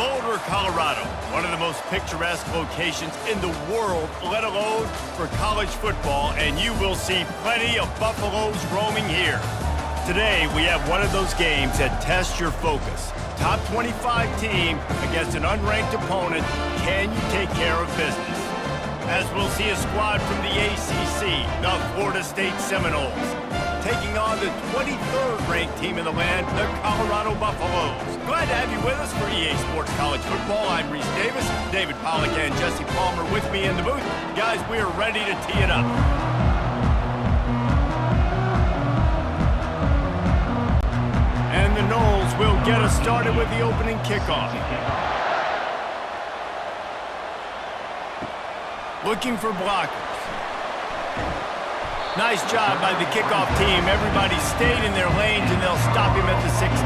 Boulder, Colorado, one of the most picturesque locations in the world, let alone for college football, and you will see plenty of Buffaloes roaming here. Today, we have one of those games that tests your focus. Top 25 team against an unranked opponent. Can you take care of business? As we'll see a squad from the ACC, the Florida State Seminoles, taking on the 23rd ranked team in the land, the Colorado Buffaloes. Glad to have you with us for EA Sports College Football. I'm Reese Davis, David Pollack and Jesse Palmer with me in the booth. Guys, we are ready to tee it up. And the Noles will get us started with the opening kickoff. Looking for blockers. Nice job by the kickoff team. Everybody stayed in their lanes, and they'll stop him at the 16.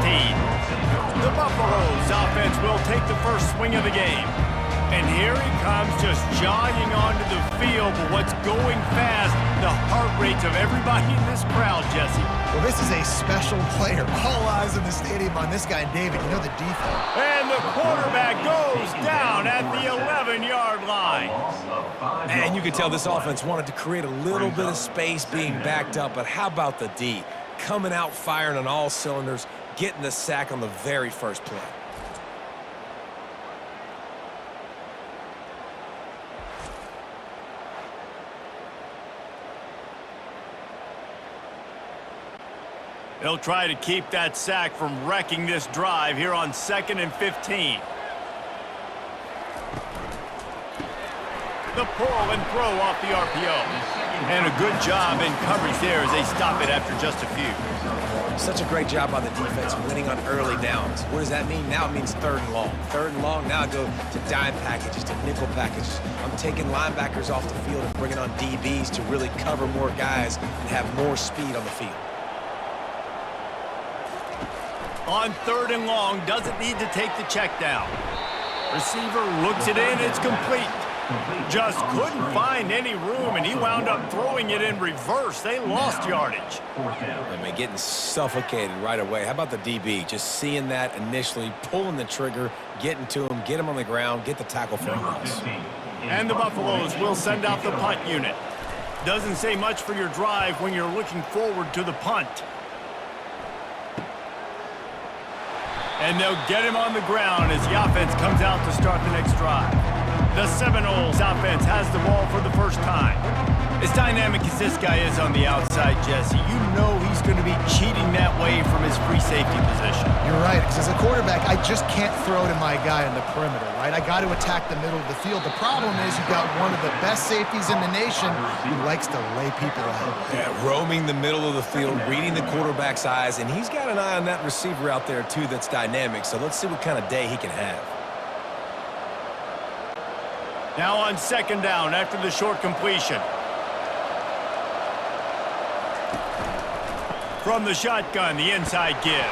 The Buffaloes offense will take the first swing of the game. And here he comes, just jogging onto the field. But what's going fast, the heart rates of everybody in this crowd, Jesse. Well, this is a special player. All eyes in the stadium on this guy. And David, you know the defense. And the quarterback goes down at the 11-yard line. And you can tell this offense wanted to create a little bit of space being backed up, but how about the D? Coming out firing on all cylinders, getting the sack on the very first play. They'll try to keep that sack from wrecking this drive here on 2nd and 15. The pull and throw off the RPO. And a good job in coverage there as they stop it after just a few. Such a great job by the defense winning on early downs. What does that mean? Now it means 3rd and long. 3rd and long, now I go to dime packages, to nickel packages. I'm taking linebackers off the field and bringing on DBs to really cover more guys and have more speed on the field. On 3rd and long, doesn't need to take the check down. Receiver looks it in, it's complete. Just couldn't find any room, and he wound up throwing it in reverse. They lost yardage. I mean, getting suffocated right away. How about the DB? Just seeing that initially, pulling the trigger, getting to him, get him on the ground, get the tackle for a loss. And the Buffaloes will send out the punt unit. Doesn't say much for your drive when you're looking forward to the punt. And they'll get him on the ground as the offense comes out to start the next drive. The Seminoles offense has the ball for the first time. As dynamic as this guy is on the outside, Jesse, you know he's going to be cheating that way from his free safety position. You're right, because as a quarterback, I just can't throw to my guy on the perimeter, right? I got to attack the middle of the field. The problem is you've got one of the best safeties in the nation who likes to lay people out. Yeah, roaming the middle of the field, reading the quarterback's eyes, and he's got an eye on that receiver out there, too, that's dynamic. So let's see what kind of day he can have. Now on 2nd down after the short completion. From the shotgun, the inside give.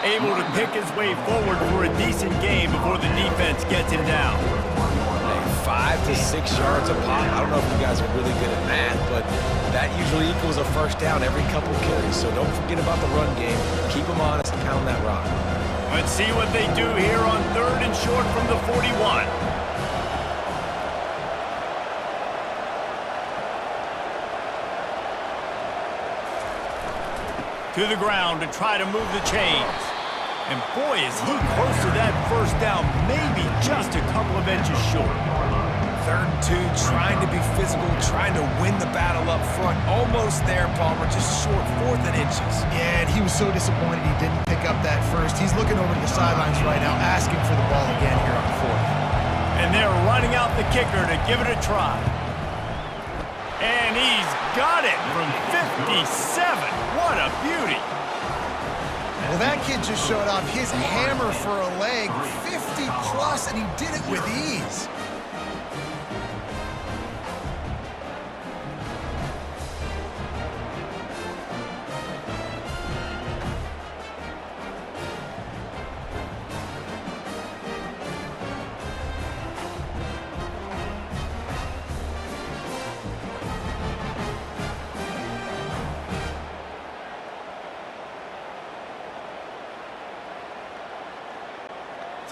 Able to pick his way forward for a decent game before the defense gets him down. Hey, 5 to 6 yards a pop. I don't know if you guys are really good at math, but that usually equals a first down every couple carries. So don't forget about the run game. Keep them honest and pound that rock. Let's see what they do here on 3rd and short from the 41. To the ground to try to move the chains. And boy, is he close to that first down, maybe just a couple of inches short. 3rd and 2, trying to be physical, trying to win the battle up front. Almost there, Palmer, just short, 4th and inches. Yeah, and he was so disappointed he didn't pick up that first. He's looking over to the sidelines right now, asking for the ball again here on 4th. And they're running out the kicker to give it a try. And he's got it from 57. What a beauty. Well, that kid just showed off his hammer for a leg, 50+, and he did it with ease.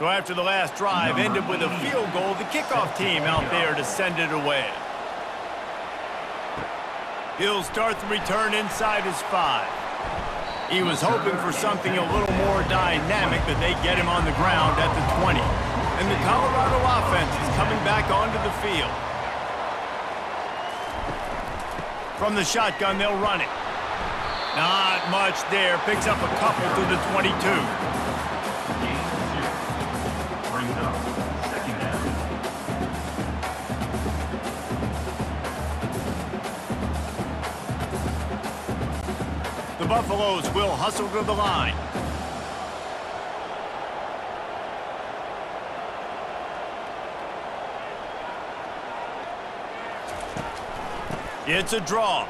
So after the last drive ended with a field goal, the kickoff team out there to send it away. He'll start the return inside his 5. He was hoping for something a little more dynamic, but they get him on the ground at the 20. And the Colorado offense is coming back onto the field. From the shotgun, they'll run it. Not much there. Picks up a couple to the 22. The Buffaloes will hustle to the line. It's a draw.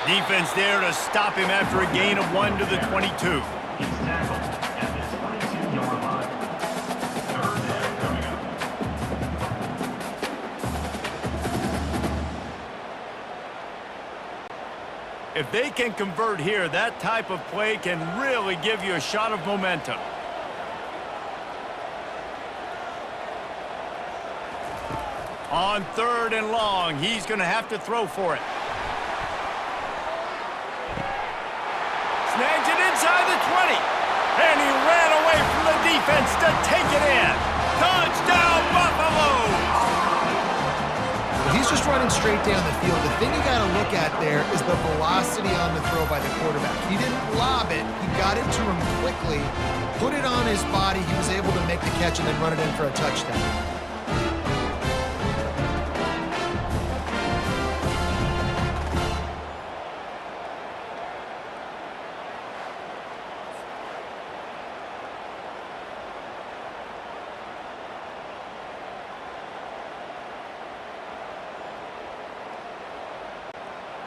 Defense there to stop him after a gain of 1 to the 22. He's tackled at the 22-yard line. Third down coming up. If they can convert here, that type of play can really give you a shot of momentum. On 3rd and long, he's going to have to throw for it. Snags it inside the 20. And he ran away from the defense to take it in. Touchdown, Buffaloes! He's just running straight down the field. The thing you got to look at there is the velocity on the throw by the quarterback. He didn't lob it. He got it to him quickly, put it on his body. He was able to make the catch and then run it in for a touchdown.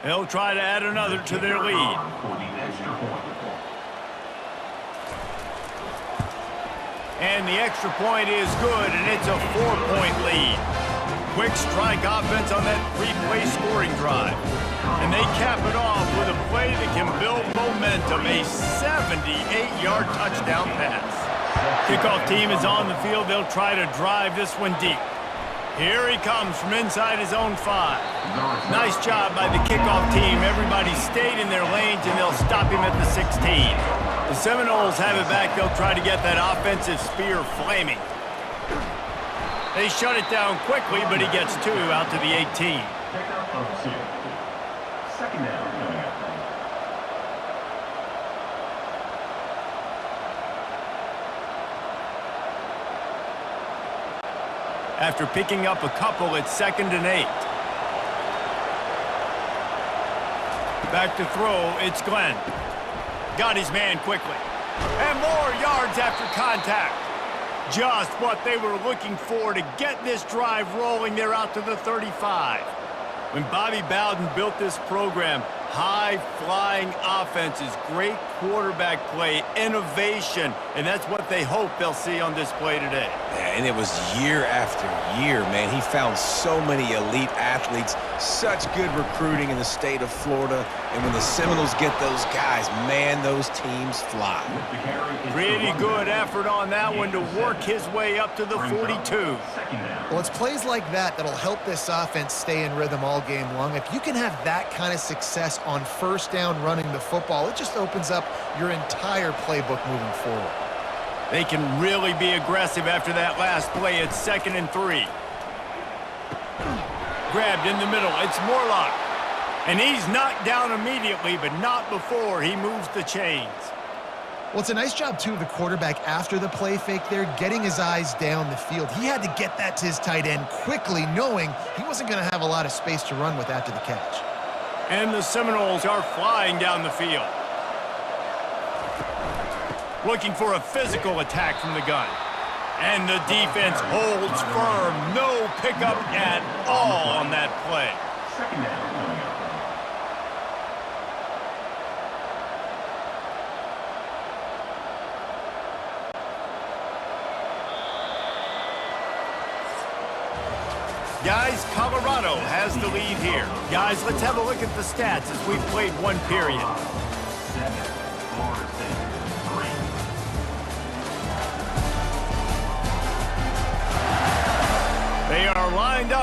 They'll try to add another to their lead. And the extra point is good, and it's a 4-point lead. Quick strike offense on that 3-play scoring drive. And they cap it off with a play that can build momentum, a 78-yard touchdown pass. Kickoff team is on the field. They'll try to drive this one deep. Here he comes from inside his own 5. Nice job by the kickoff team. Everybody stayed in their lanes, and they'll stop him at the 16. The Seminoles have it back. They'll try to get that offensive spear flaming. They shut it down quickly, but he gets 2 out to the 18. Pickup of 2. Second down coming up. After picking up a couple, it's 2nd and 8. Back to throw, it's Glenn. Got his man quickly. And more yards after contact. Just what they were looking for to get this drive rolling. They're out to the 35. When Bobby Bowden built this program, high-flying offenses, great quarterback play, innovation, and that's what they hope they'll see on display today. Yeah, and it was year after year, man. He found so many elite athletes, such good recruiting in the state of Florida, and when the Seminoles get those guys, man, those teams fly. Pretty good effort on that one to work his way up to the 42. Well, it's plays like that that'll help this offense stay in rhythm all game long. If you can have that kind of success on 1st down running the football, it just opens up your entire playbook moving forward. They can really be aggressive after that last play. It's 2nd and 3. Grabbed in the middle. It's Morlock. And he's knocked down immediately, but not before he moves the chains. Well, it's a nice job, too, of the quarterback after the play fake there, getting his eyes down the field. He had to get that to his tight end quickly, knowing he wasn't going to have a lot of space to run with after the catch. And the Seminoles are flying down the field. Looking for a physical attack from the gun. And the defense holds firm. No pickup at all on that play. Second down coming up. Guys, Colorado has the lead here. Guys, let's have a look at the stats as we've played one period. 7, Florida State 3.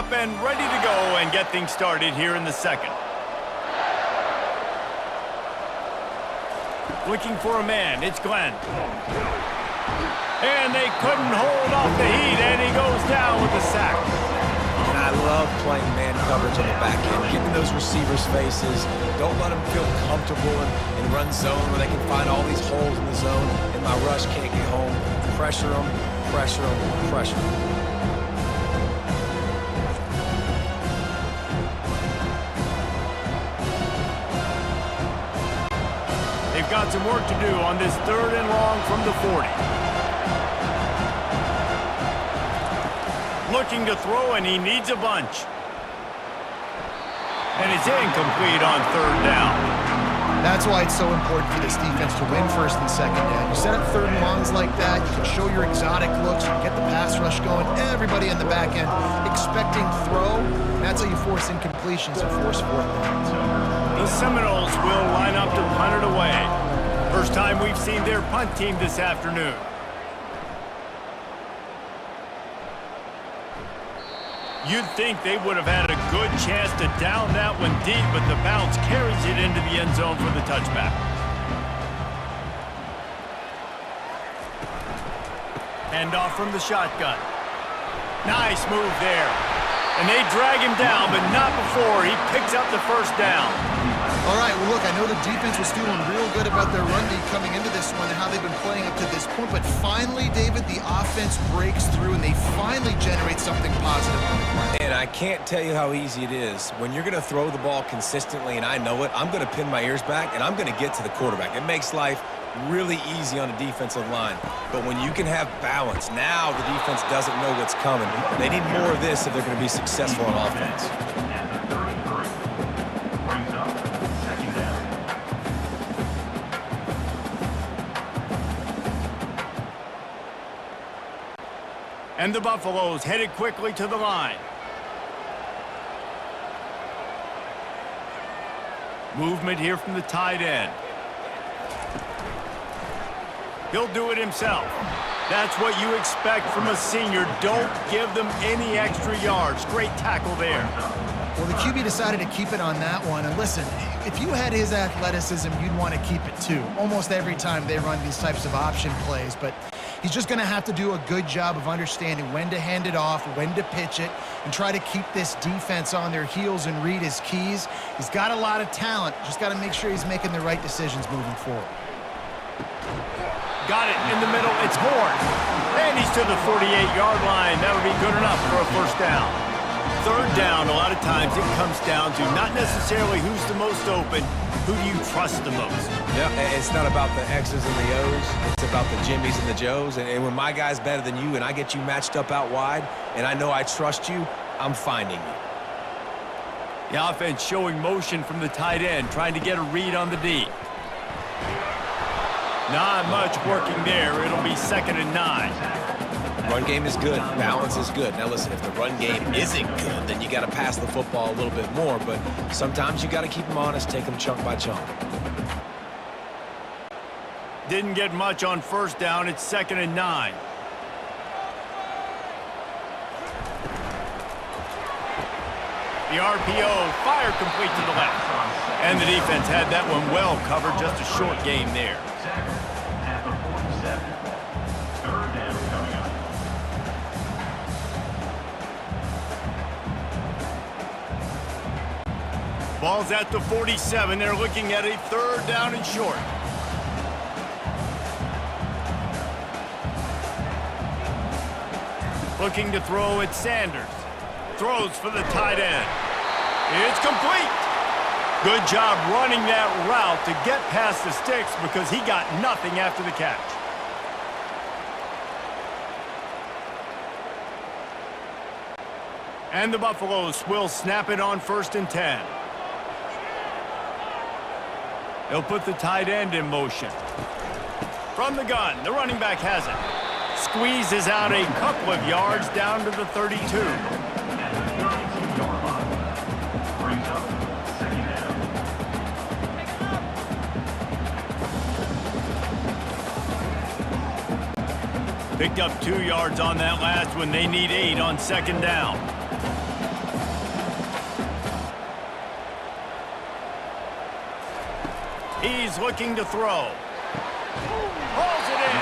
up and ready to go and get things started here in the second. Looking for a man, it's Glenn. And they couldn't hold off the heat, and he goes down with a sack. And I love playing man coverage on the back end, getting those receivers' faces. Don't let them feel comfortable in run zone where they can find all these holes in the zone, and my rush can't get home. Pressure them, pressure them, pressure them. They've got some work to do on this 3rd and long from the 40. Looking to throw, and he needs a bunch. And it's incomplete on 3rd down. That's why it's so important for this defense to win 1st and 2nd down. You set up 3rd and longs like that, you can show your exotic looks, you can get the pass rush going, everybody in the back end expecting throw. That's how you force incompletions and force 4th downs. The Seminoles will line up to punt it away. First time we've seen their punt team this afternoon. You'd think they would have had a good chance to down that one deep, but the bounce carries it into the end zone for the touchback. Hand off from the shotgun. Nice move there. And they drag him down, but not before he picks up the 1st down. All right, well, look, I know the defense was feeling real good about their run D coming into this one and how they've been playing up to this point, but finally, David, the offense breaks through and they finally generate something positive on the ground. And I can't tell you how easy it is. When you're going to throw the ball consistently, and I know it, I'm going to pin my ears back, and I'm going to get to the quarterback. It makes life really easy on the defensive line. But when you can have balance, now the defense doesn't know what's coming. They need more of this if they're going to be successful on offense. At the 33. Brings up 2nd down. And the Buffaloes headed quickly to the line. Movement here from the tight end. He'll do it himself. That's what you expect from a senior. Don't give them any extra yards. Great tackle there. Well, the QB decided to keep it on that one. And listen, if you had his athleticism, you'd want to keep it too. Almost every time they run these types of option plays. But he's just going to have to do a good job of understanding when to hand it off, when to pitch it, and try to keep this defense on their heels and read his keys. He's got a lot of talent. Just got to make sure he's making the right decisions moving forward. Got it in the middle. It's Horn. And he's to the 48-yard line. That would be good enough for a 1st down. 3rd down, a lot of times it comes down to not necessarily who's the most open, who do you trust the most. Yeah, it's not about the X's and the O's. It's about the Jimmys and the Joes. And when my guy's better than you and I get you matched up out wide and I know I trust you, I'm finding you. The offense showing motion from the tight end, trying to get a read on the D. Not much working there. It'll be 2nd and 9. Run game is good. Balance is good. Now listen, if the run game isn't good, then you got to pass the football a little bit more. But sometimes you got to keep them honest, take them chunk by chunk. Didn't get much on 1st down. It's 2nd and 9. The RPO, fire complete to the left. And the defense had that one well covered. Just a short game there. At the 47. 3rd down coming up. Ball's at the 47. They're looking at a 3rd down and short. Looking to throw at Sanders. Throws for the tight end. It's complete. Good job running that route to get past the sticks because he got nothing after the catch. And the Buffaloes will snap it on 1st and 10. They'll put the tight end in motion. From the gun, the running back has it. Squeezes out a couple of yards down to the 32. At the 32-yard line. Brings up 2nd down. Picked up 2 yards on that last one. They need 8 on 2nd down. He's looking to throw. Pulls it in.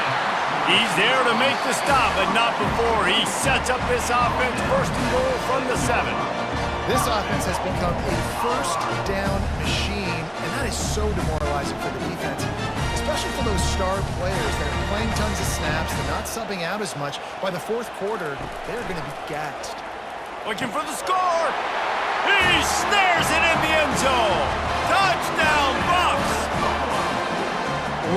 He's there to make the stop, but not before he sets up this offense. First and goal from the 7. This offense has become a first down machine, and that is so demoralizing for the defense, especially for those star players that are playing tons of snaps. They're not subbing out as much. By the fourth quarter, they're going to be gassed. Looking for the score. He snares it in the end zone. Touchdown, Bucks!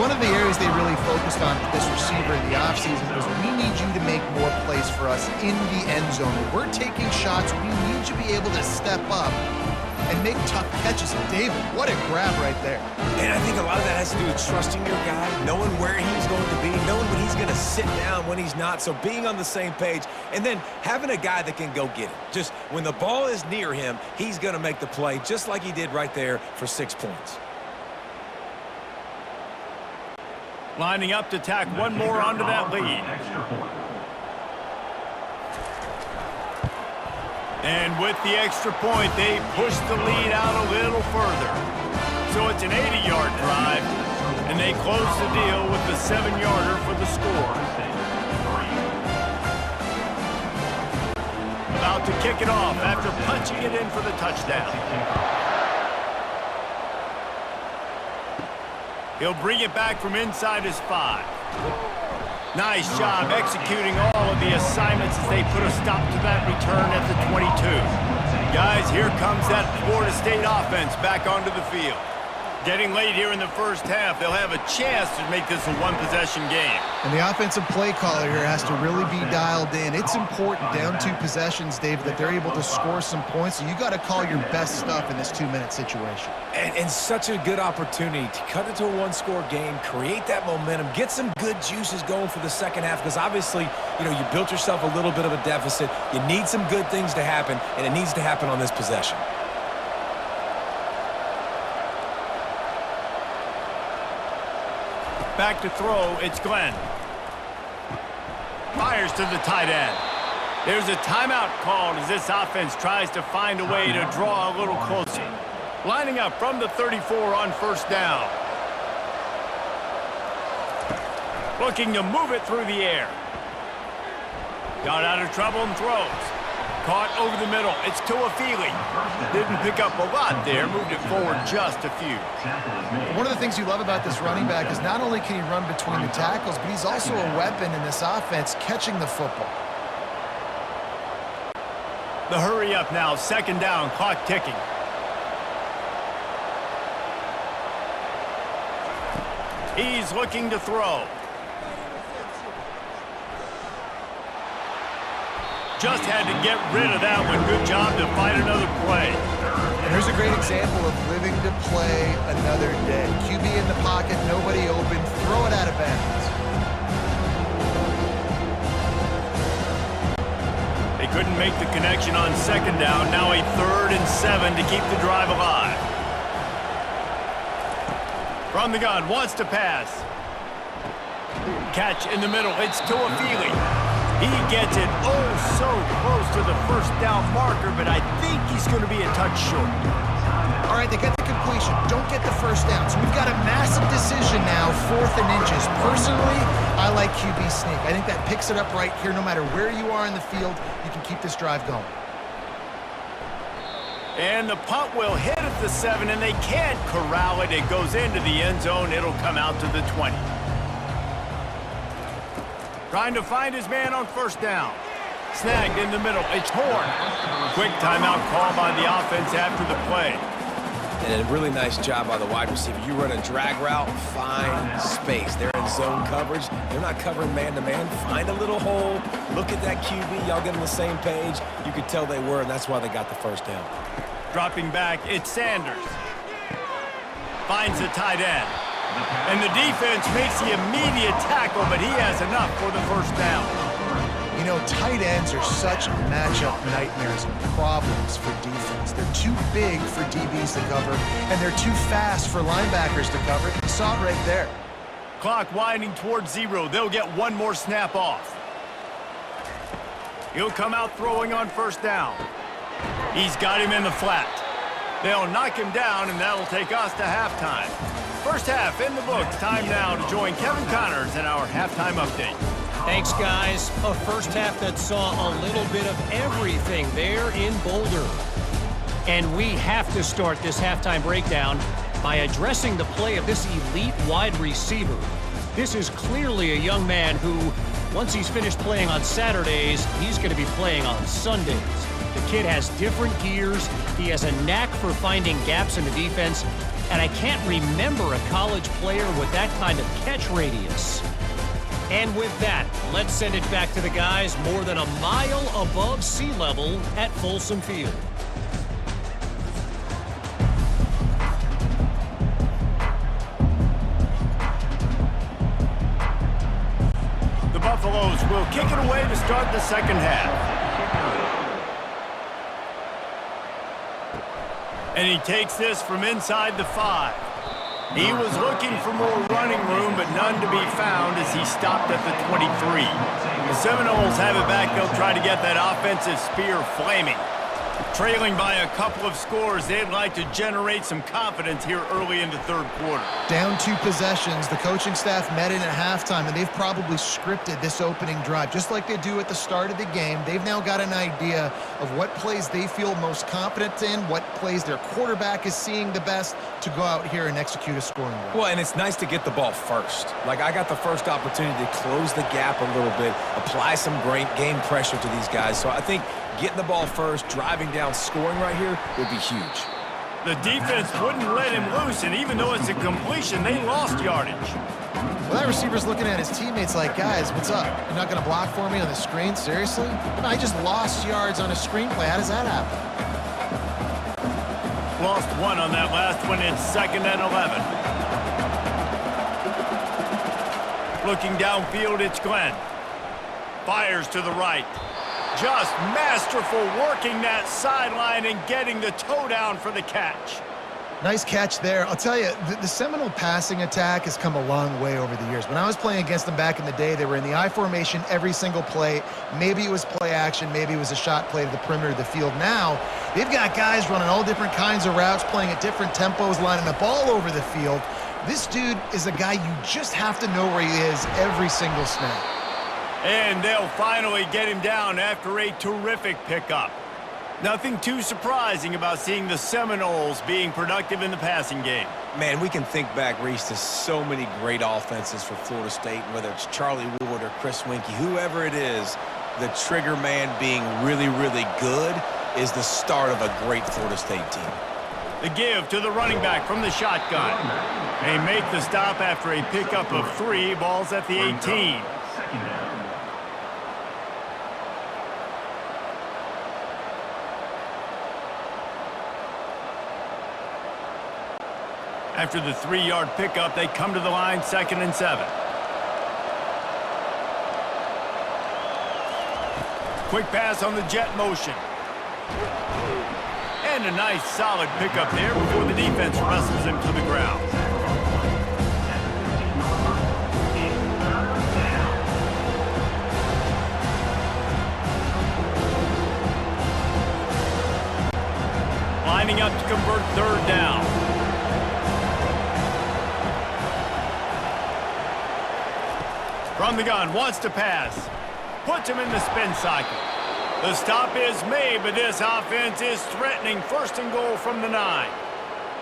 One of the areas they really focused on with this receiver in the offseason was we need you to make more plays for us in the end zone. When we're taking shots, we need you to be able to step up and make tough catches. And David, what a grab right there. And I think a lot of that has to do with trusting your guy, knowing where he's going to be, knowing when he's going to sit down, when he's not. So being on the same page, and then having a guy that can go get it. Just when the ball is near him, he's going to make the play, just like he did right there for 6 points. Lining up to tack one more onto that lead. And with the extra point, they push the lead out a little further. So it's an 80-yard drive, and they close the deal with the 7-yarder for the score. About to kick it off after punching it in for the touchdown. He'll bring it back from inside his 5. Nice job executing all of the assignments as they put a stop to that return at the 22. Guys, here comes that Florida State offense back onto the field. Getting late here in the first half, they'll have a chance to make this a one-possession game. And the offensive play caller here has to really be dialed in. It's important down 2 possessions, David, that they're able to score some points. So you got to call your best stuff in this 2-minute situation. And such a good opportunity to cut it to a one-score game, create that momentum, get some good juices going for the second half, because obviously, you know, you built yourself a little bit of a deficit. You need some good things to happen, and it needs to happen on this possession. Back to throw, it's Glenn. Fires to the tight end. There's a timeout called as this offense tries to find a way to draw a little closer. Lining up from the 34 on first down. Looking to move it through the air. Got out of trouble and throws. Caught over the middle. It's Tuafili. Didn't pick up a lot there. Moved it forward just a few. One of the things you love about this running back is not only can he run between the tackles, but he's also a weapon in this offense catching the football. The hurry up now. Second down. Clock ticking. He's looking to throw. Just had to get rid of that one. Good job to find another play. And here's a great example of living to play another day. QB in the pocket, nobody open, throw it out of bounds. They couldn't make the connection on second down. Now a 3rd and 7 to keep the drive alive. From the gun, wants to pass. Catch in the middle. It's Tuafili. He gets it so close to the first down marker, but I think he's going to be a touch short. All right, they get the completion. Don't get the first down. So we've got a massive decision now, 4th and inches. Personally, I like QB sneak. I think that picks it up right here. No matter where you are in the field, you can keep this drive going. And the punt will hit at the 7, and they can't corral it. It goes into the end zone. It'll come out to the 20. Trying to find his man on first down. Snagged in the middle. It's Horn. Quick timeout call by the offense after the play. And a really nice job by the wide receiver. You run a drag route, find space. They're in zone coverage. They're not covering man-to-man. Find a little hole. Look at that QB. Y'all get on the same page. You could tell they were, and that's why they got the first down. Dropping back, it's Sanders. Finds the tight end. And the defense makes the immediate tackle, but he has enough for the first down. You know, tight ends are such matchup nightmares and problems for defense. They're too big for DBs to cover, and they're too fast for linebackers to cover. You saw it right there. Clock winding towards 0. They'll get one more snap off. He'll come out throwing on first down. He's got him in the flat. They'll knock him down, and that'll take us to halftime. First half in the books. Time now to join Kevin Connors in our halftime update. Thanks, guys. A first half that saw a little bit of everything there in Boulder. And we have to start this halftime breakdown by addressing the play of this elite wide receiver. This is clearly a young man who, once he's finished playing on Saturdays, he's going to be playing on Sundays. The kid has different gears. He has a knack for finding gaps in the defense. And I can't remember a college player with that kind of catch radius. And with that, let's send it back to the guys more than a mile above sea level at Folsom Field. The Buffaloes will kick it away to start the second half. And he takes this from inside the 5. He was looking for more running room, but none to be found as he stopped at the 23. The Seminoles have it back. They'll try to get that offensive spear flaming. Trailing by a couple of scores, they'd like to generate some confidence here early in the third quarter. Down 2 possessions. The coaching staff met in at halftime, and they've probably scripted this opening drive, just like they do at the start of the game. They've now got an idea of what plays they feel most confident in, what plays their quarterback is seeing the best to go out here and execute a scoring drive. Well, and it's nice to get the ball first. Like, I got the first opportunity to close the gap a little bit, apply some great game pressure to these guys. So I think getting the ball first, driving down, scoring right here would be huge. The defense wouldn't let him loose, and even though it's a completion, they lost yardage. Well, that receiver's looking at his teammates like, guys, what's up? You're not going to block for me on the screen? Seriously? No, I just lost yards on a screenplay. How does that happen? Lost 1 on that last one. It's 2nd and 11. Looking downfield, it's Glenn. Fires to the right. Just masterful working that sideline and getting the toe down for the catch. Nice catch there. I'll tell you, the Seminole passing attack has come a long way over the years. When I was playing against them back in the day, they were in the I formation every single play. Maybe it was play action. Maybe it was a shot play to the perimeter of the field. Now, they've got guys running all different kinds of routes, playing at different tempos, lining the ball over the field. This dude is a guy you just have to know where he is every single snap. And they'll finally get him down after a terrific pickup. Nothing too surprising about seeing the Seminoles being productive in the passing game. Man, we can think back, Reese, to so many great offenses for Florida State, whether it's Charlie Wood or Chris Winkie, whoever it is, the trigger man being really, really good is the start of a great Florida State team. The give to the running back from the shotgun. They make the stop after a pickup of 3 balls at the 18. After the 3-yard pickup, they come to the line, 2nd and 7. Quick pass on the jet motion. And a nice solid pickup there before the defense wrestles him to the ground. Lining up to convert 3rd down. From the gun, wants to pass. Puts him in the spin cycle. The stop is made, but this offense is threatening 1st and goal from the 9.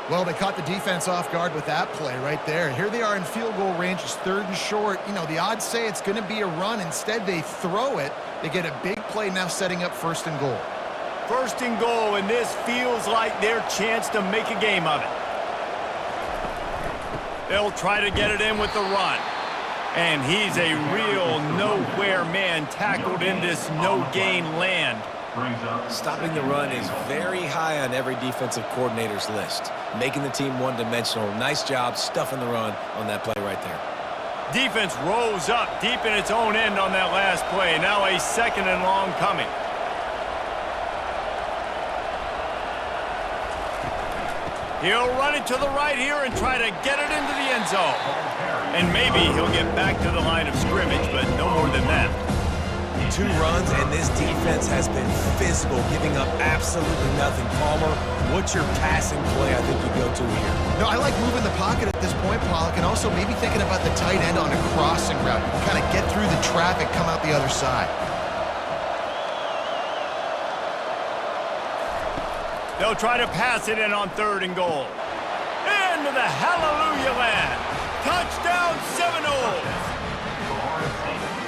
Well, they caught the defense off guard with that play right there. Here they are in field goal range. It's 3rd and short. You know, the odds say it's going to be a run. Instead, they throw it. They get a big play now setting up 1st and goal. 1st and goal, and this feels like their chance to make a game of it. They'll try to get it in with the run. And he's a real nowhere man tackled in this no-gain land. Stopping the run is very high on every defensive coordinator's list. Making the team one-dimensional. Nice job stuffing the run on that play right there. Defense rose up deep in its own end on that last play. Now a 2nd and long coming. He'll run it to the right here and try to get it into the end zone. And maybe he'll get back to the line of scrimmage, but no more than that. 2 runs, and this defense has been physical, giving up absolutely nothing. Palmer, what's your passing play I think you go to here? No, I like moving the pocket at this point, Pollock, and also maybe thinking about the tight end on a crossing route. Kind of get through the traffic, come out the other side. They'll try to pass it in on 3rd and goal. Into the hallelujah land. Touchdown, Seminoles.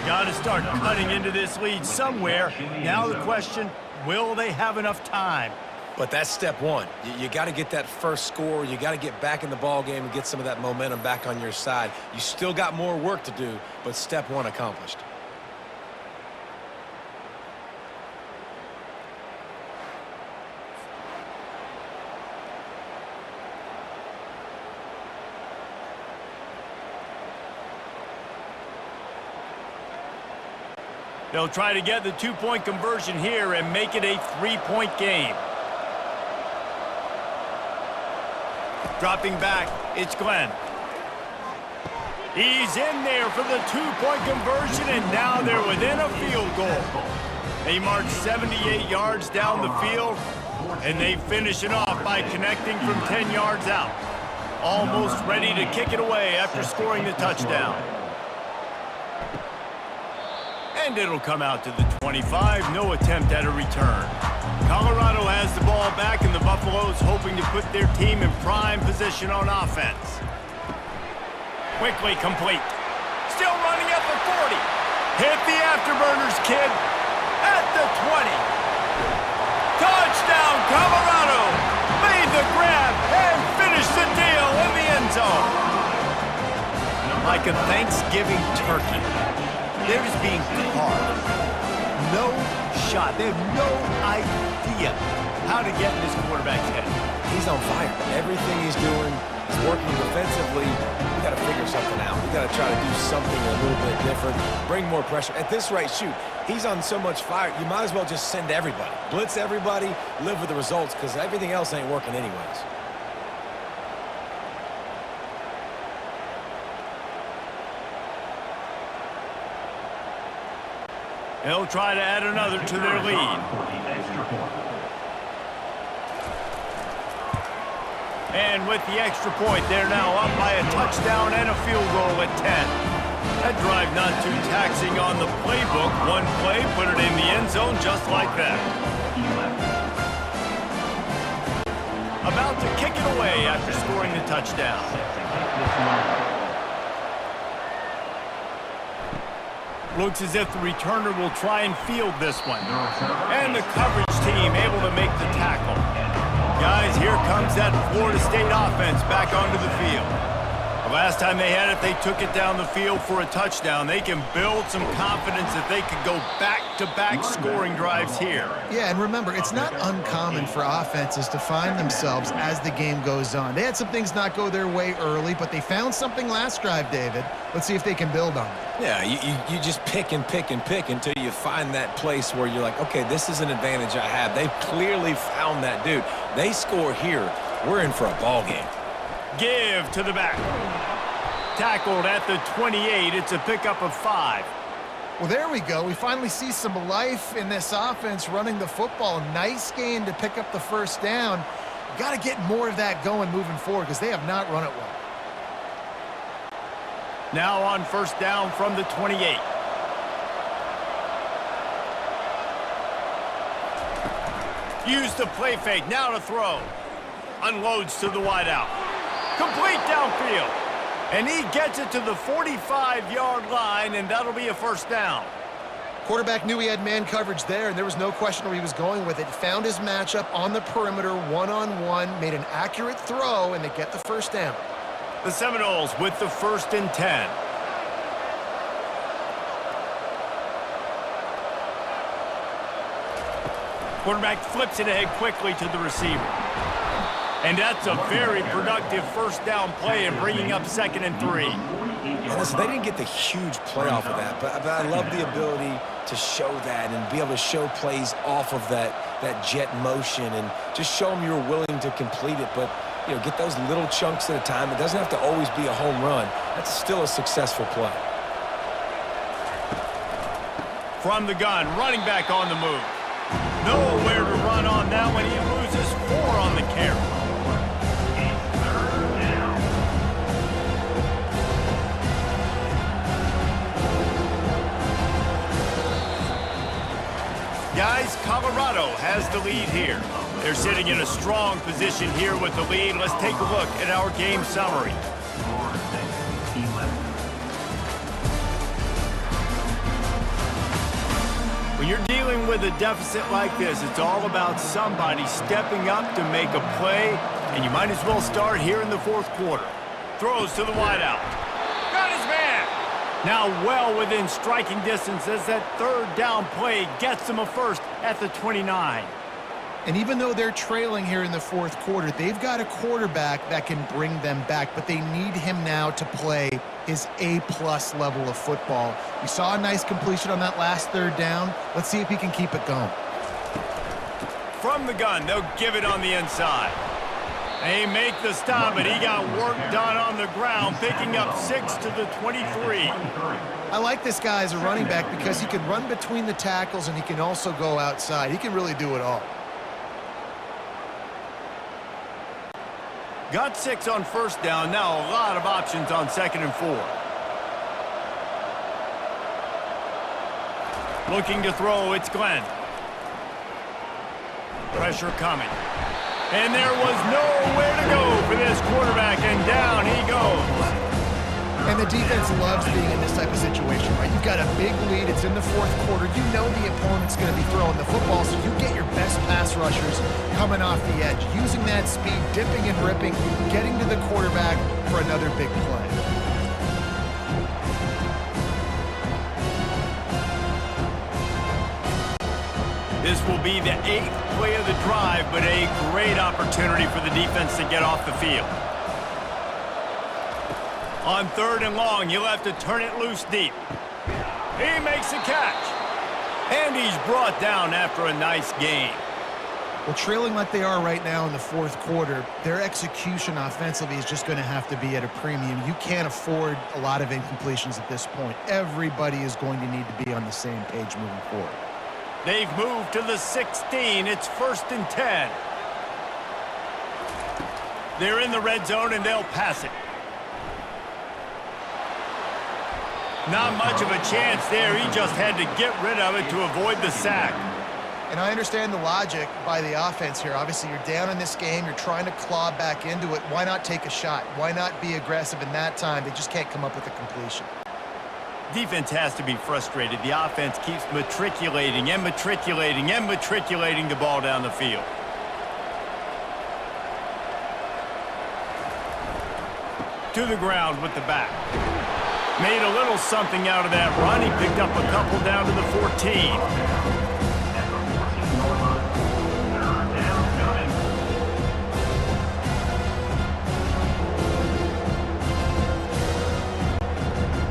Got to start cutting into this lead somewhere. Now the question, will they have enough time? But that's step 1. You got to get that first score. You got to get back in the ball game and get some of that momentum back on your side. You still got more work to do, but step 1 accomplished. They'll try to get the 2-point conversion here and make it a 3-point game. Dropping back, it's Glenn. He's in there for the 2-point conversion, and now they're within a field goal. They march 78 yards down the field, and they finish it off by connecting from 10 yards out. Almost ready to kick it away after scoring the touchdown. And it'll come out to the 25, no attempt at a return. Colorado has the ball back, and the Buffaloes hoping to put their team in prime position on offense. Quickly complete. Still running at the 40. Hit the afterburners, kid. At the 20. Touchdown, Colorado. Made the grab and finished the deal in the end zone. Like a Thanksgiving turkey. They're just being carved. No shot. They have no idea how to get in this quarterback's head. He's on fire. Everything he's doing is working defensively. We got to figure something out. We got to try to do something a little bit different. Bring more pressure. At this rate, shoot, he's on so much fire, you might as well just send everybody. Blitz everybody, live with the results, because everything else ain't working anyways. They'll try to add another to their lead. And with the extra point, they're now up by a touchdown and a field goal at 10. That drive not too taxing on the playbook. One play, put it in the end zone just like that. About to kick it away after scoring the touchdown. Looks as if the returner will try and field this one. And the coverage team able to make the tackle. Guys, here comes that Florida State offense back onto the field. The last time they had it, they took it down the field for a touchdown. They can build some confidence that they could go back-to-back scoring drives here. Yeah, and remember, it's not uncommon for offenses to find themselves as the game goes on. They had some things not go their way early, but they found something last drive, David. Let's see if they can build on it. Yeah, you just pick and pick and pick until you find that place where you're like, okay, this is an advantage I have. They've clearly found that dude. They score here, we're in for a ball game. Give to the back. Tackled at the 28. It's a pickup of 5. Well, there we go. We finally see some life in this offense running the football. Nice gain to pick up the first down. You got to get more of that going moving forward because they have not run it well. Now on first down from the 28. Use the play fake. Now to throw. Unloads to the wideout. Complete downfield. And he gets it to the 45-yard line, and that'll be a first down. Quarterback knew he had man coverage there, and there was no question where he was going with it. Found his matchup on the perimeter, one-on-one, made an accurate throw, and they get the first down. The Seminoles with the 1st and 10. Quarterback flips it ahead quickly to the receiver. And that's a very productive first down play and bringing up 2nd and 3. And listen, they didn't get the huge play off of that, but I love the ability to show that and be able to show plays off of that jet motion and just show them you're willing to complete it. But, you know, get those little chunks at a time. It doesn't have to always be a home run. That's still a successful play. From the gun, running back on the move. Nowhere to run on that one. He loses 4 on the carry. Guys, Colorado has the lead here. They're sitting in a strong position here with the lead. Let's take a look at our game summary. When you're dealing with a deficit like this, it's all about somebody stepping up to make a play, and you might as well start here in the fourth quarter. Throws to the wideout. Got his man! Now well within striking distance as that third down play gets them a first at the 29. And even though they're trailing here in the fourth quarter, they've got a quarterback that can bring them back, but they need him now to play his A-plus level of football. We saw a nice completion on that last third down. Let's see if he can keep it going. From the gun, they'll give it on the inside. They make the stop, but he got work done on the ground, picking up 6 to the 23. I like this guy as a running back because he can run between the tackles and he can also go outside. He can really do it all. Got 6 on first down. Now a lot of options on 2nd and 4. Looking to throw, it's Glenn. Pressure coming. And there was nowhere to go for this quarterback, and down he goes. And the defense loves being in this type of situation, right? You've got a big lead. It's in the fourth quarter. You know the opponent's going to be throwing the football, so you get your best pass rushers coming off the edge, using that speed, dipping and ripping, getting to the quarterback for another big play. This will be the 8th play of the drive, but a great opportunity for the defense to get off the field. On 3rd and long, you'll have to turn it loose deep. He makes the catch. And he's brought down after a nice gain. Well, trailing like they are right now in the fourth quarter, their execution offensively is just going to have to be at a premium. You can't afford a lot of incompletions at this point. Everybody is going to need to be on the same page moving forward. They've moved to the 16. It's 1st and 10. They're in the red zone, and they'll pass it. Not much of a chance there. He just had to get rid of it to avoid the sack. And I understand the logic by the offense here. Obviously, you're down in this game. You're trying to claw back into it. Why not take a shot? Why not be aggressive in that time? They just can't come up with a completion. Defense has to be frustrated. The offense keeps matriculating and matriculating and matriculating the ball down the field. To the ground with the back. Made a little something out of that run. He picked up a couple down to the 14.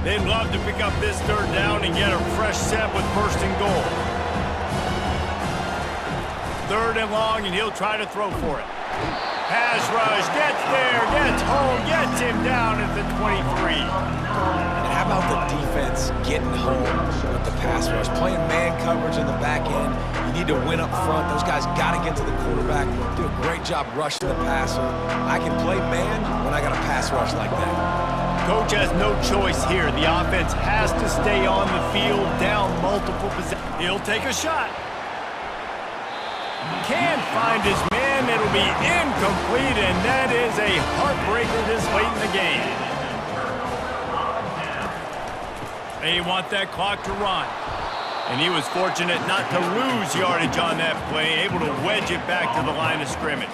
They'd love to pick up this 3rd down and get a fresh set with 1st and goal. 3rd and long, and he'll try to throw for it. Pass rush, gets there, gets home, gets him down at the 23. And how about the defense getting home with the pass rush? Playing man coverage in the back end. You need to win up front. Those guys got to get to the quarterback. Do a great job rushing the passer. I can play man when I got a pass rush like that. Coach has no choice here. The offense has to stay on the field, down multiple possessions. He'll take a shot. Can't find his man. It'll be incomplete, and that is a heartbreaker this late in the game. They want that clock to run. And he was fortunate not to lose yardage on that play, able to wedge it back to the line of scrimmage.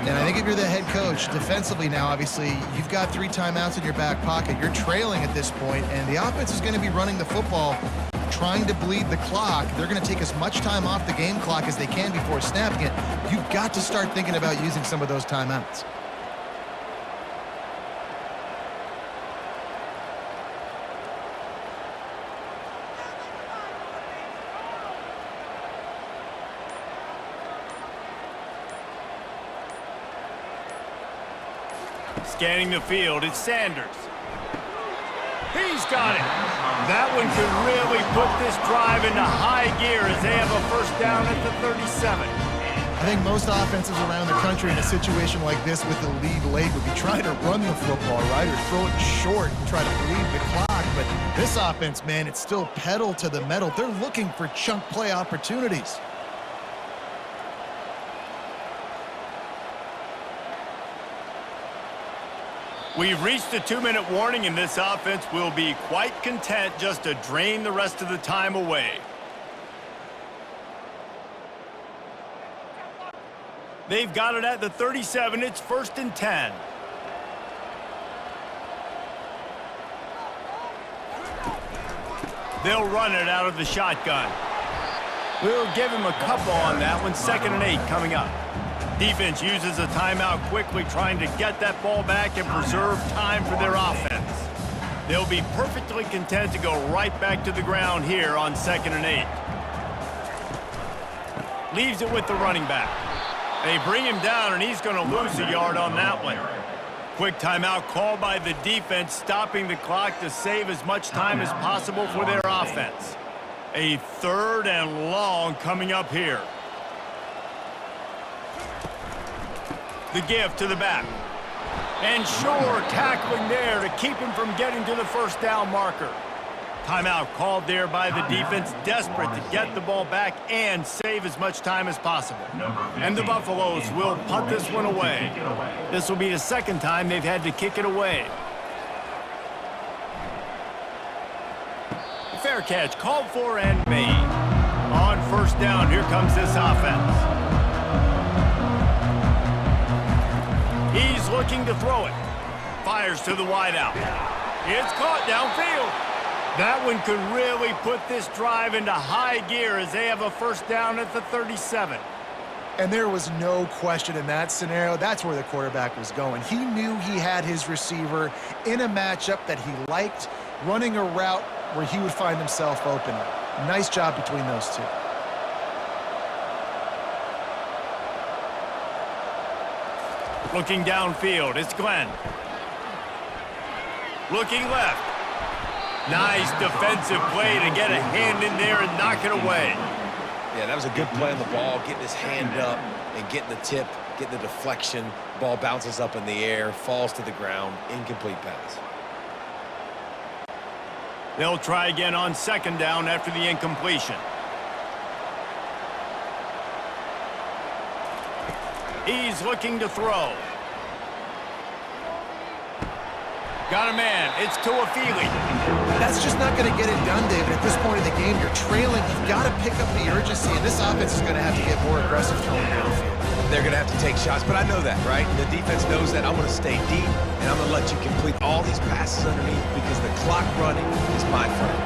And I think if you're the head coach, defensively now, obviously, you've got 3 timeouts in your back pocket. You're trailing at this point, and the offense is going to be running the football, trying to bleed the clock. They're going to take as much time off the game clock as they can before snapping it. You've got to start thinking about using some of those timeouts. Scanning the field, it's Sanders. He's got it. That one could really put this drive into high gear as they have a first down at the 37. I think most offenses around the country in a situation like this with the lead late would be trying to run the football, right, or throw it short and try to bleed the clock. But this offense, man, it's still pedal to the metal. They're looking for chunk play opportunities. We've reached the 2-minute warning, and this offense will be quite content just to drain the rest of the time away. They've got it at the 37. It's 1st and 10. They'll run it out of the shotgun. We'll give him a couple on that one. 2nd and 8 coming up. Defense uses a timeout quickly, trying to get that ball back and preserve time for their offense. They'll be perfectly content to go right back to the ground here on 2nd and 8. Leaves it with the running back. They bring him down, and he's going to lose a yard on that one. Quick timeout called by the defense, stopping the clock to save as much time as possible for their offense. A 3rd and long coming up here. The give to the back. And sure, tackling there to keep him from getting to the first down marker. Timeout called there by the defense, desperate to get the ball back and save as much time as possible. And the Buffaloes will punt this one away. This will be the 2nd time they've had to kick it away. Fair catch called for and made. On 1st down, here comes this offense. He's looking to throw it. Fires to the wideout. It's caught downfield. That one could really put this drive into high gear as they have a first down at the 37. And there was no question in that scenario. That's where the quarterback was going. He knew he had his receiver in a matchup that he liked, running a route where he would find himself open. Nice job between those two. Looking downfield, it's Glenn. Looking left. Nice defensive play to get a hand in there and knock it away. Yeah, that was a good play on the ball, getting his hand up and getting the tip, getting the deflection. Ball bounces up in the air, falls to the ground, incomplete pass. They'll try again on 2nd down after the incompletion. He's looking to throw. Got a man. It's Tuafili. That's just not going to get it done, David. At this point in the game, you're trailing. You've got to pick up the urgency, and this offense is going to have to get more aggressive throwing downfield. They're going to have to take shots, but I know that, right? The defense knows that. I'm going to stay deep, and I'm going to let you complete all these passes underneath because the clock running is my friend.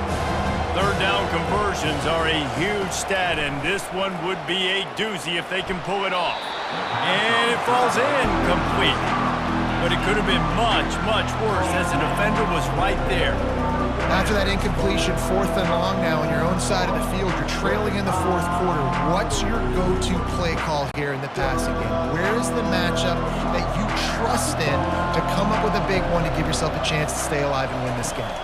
3rd down conversions are a huge stat, and this one would be a doozy if they can pull it off. And it falls in complete. But it could have been much, much worse as the defender was right there. After that incompletion, 4th and long now on your own side of the field, you're trailing in the 4th quarter. What's your go-to play call here in the passing game? Where is the matchup that you trust in to come up with a big one to give yourself a chance to stay alive and win this game?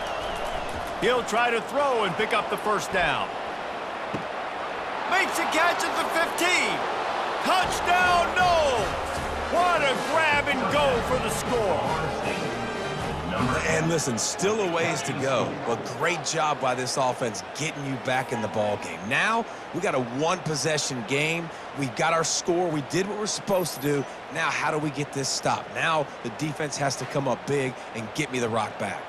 He'll try to throw and pick up the first down. Makes a catch at the 15. Touchdown, Knowles! What a grab and go for the score. And listen, still a ways to go, but great job by this offense getting you back in the ball game. Now, we got a 1-possession game. We got our score. We did what we're supposed to do. Now, how do we get this stopped? Now, the defense has to come up big and get me the rock back.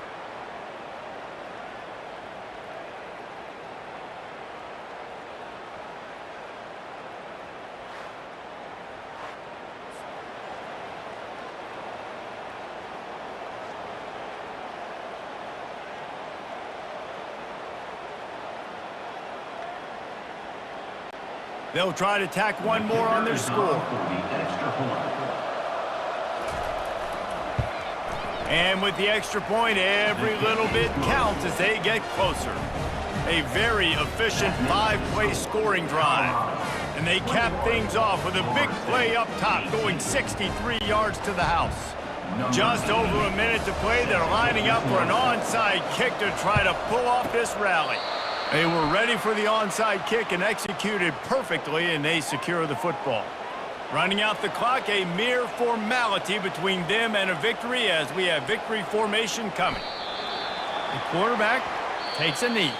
They'll try to tack one more on their score. And with the extra point, every little bit counts as they get closer. A very efficient 5-play scoring drive. And they cap things off with a big play up top, going 63 yards to the house. Just over a minute to play. They're lining up for an onside kick to try to pull off this rally. They were ready for the onside kick and executed perfectly, and they secure the football. Running out the clock, a mere formality between them and a victory as we have victory formation coming. The quarterback takes a knee.